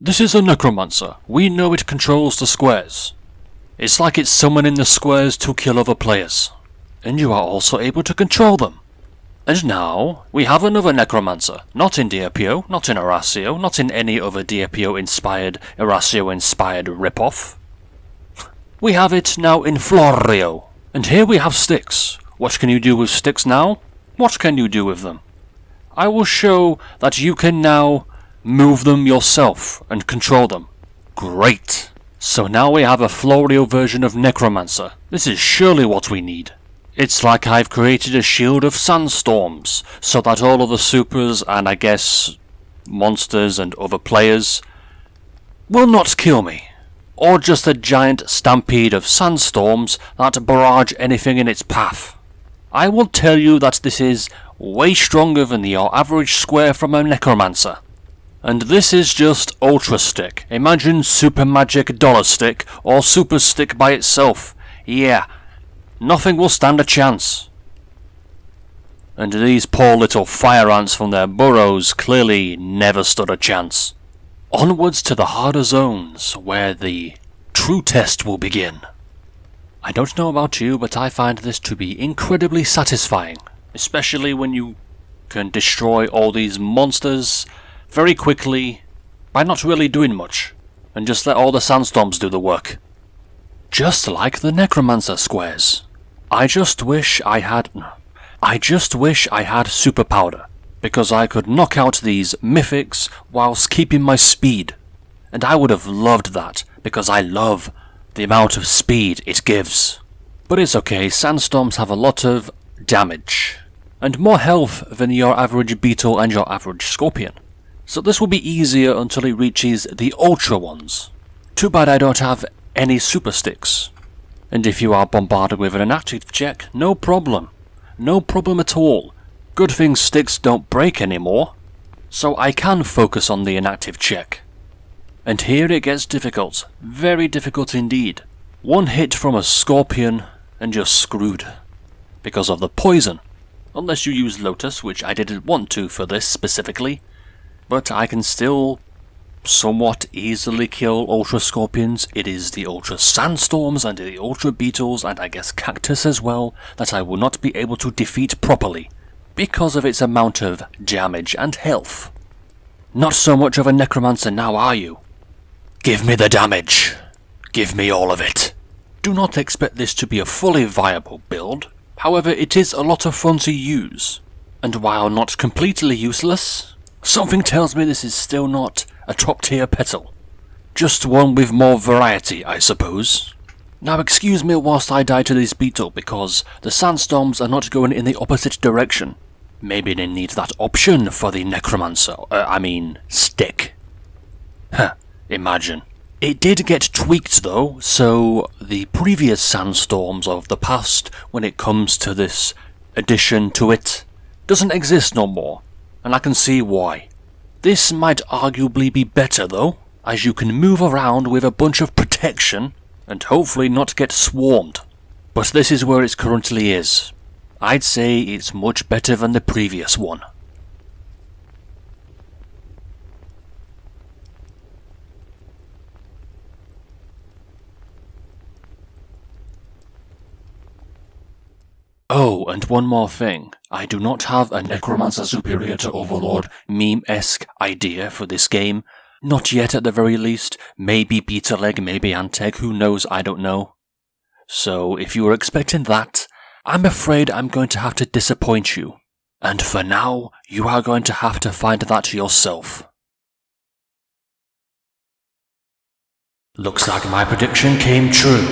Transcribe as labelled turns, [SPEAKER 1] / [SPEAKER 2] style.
[SPEAKER 1] This is a Necromancer. We know it controls the squares. It's like it's summoning the squares to kill other players. And you are also able to control them. And now, we have another Necromancer. Not in DRPO, not in Erasio, not in any other DRPO-inspired, Erasio-inspired ripoff. We have it now in Florio. And here we have sticks. What can you do with sticks now? What can you do with them? I will show that you can now move them yourself and control them. Great! So now we have a Florio version of Necromancer. This is surely what we need. It's like I've created a shield of sandstorms, so that all of the supers and I guess monsters and other players will not kill me. Or just a giant stampede of sandstorms that barrage anything in its path. I will tell you that this is way stronger than your average square from a Necromancer. And this is just Ultra Stick. Imagine Super Magic Dollar Stick or Super Stick by itself. Yeah, nothing will stand a chance. And these poor little fire ants from their burrows clearly never stood a chance. Onwards to the harder zones, where the true test will begin. I don't know about you, but I find this to be incredibly satisfying, especially when you can destroy all these monsters very quickly by not really doing much, and just let all the sandstorms do the work. Just like the Necromancer squares. I just wish I had super powder, because I could knock out these mythics whilst keeping my speed. And I would have loved that, because I love the amount of speed it gives. But it's okay, sandstorms have a lot of damage, and more health than your average beetle and your average scorpion. So this will be easier until it reaches the ultra ones. Too bad I don't have any super sticks. And if you are bombarded with an inactive check, no problem. No problem at all. Good thing sticks don't break anymore. So I can focus on the inactive check. And here it gets difficult. Very difficult indeed. One hit from a scorpion and you're screwed. Because of the poison. Unless you use Lotus, which I didn't want to for this specifically. But I can still somewhat easily kill Ultra Scorpions. It is the Ultra Sandstorms and the Ultra Beetles and I guess Cactus as well that I will not be able to defeat properly because of its amount of damage and health. Not so much of a Necromancer now, are you? Give me the damage. Give me all of it. Do not expect this to be a fully viable build. However, it is a lot of fun to use. And while not completely useless, something tells me this is still not a top-tier petal. Just one with more variety, I suppose. Now excuse me whilst I die to this beetle, because the sandstorms are not going in the opposite direction. Maybe they need that option for the Necromancer, stick. Huh, imagine. It did get tweaked though, so the previous sandstorms of the past, when it comes to this addition to it, doesn't exist no more. And I can see why. This might arguably be better though, as you can move around with a bunch of protection and hopefully not get swarmed. But this is where it currently is. I'd say it's much better than the previous one. Oh, and one more thing. I do not have a Necromancer superior to Overlord meme-esque idea for this game. Not yet at the very least. Maybe Beta Leg, maybe Anteg, who knows, I don't know. So, if you were expecting that, I'm afraid I'm going to have to disappoint you. And for now, you are going to have to find that yourself. Looks like my prediction came true.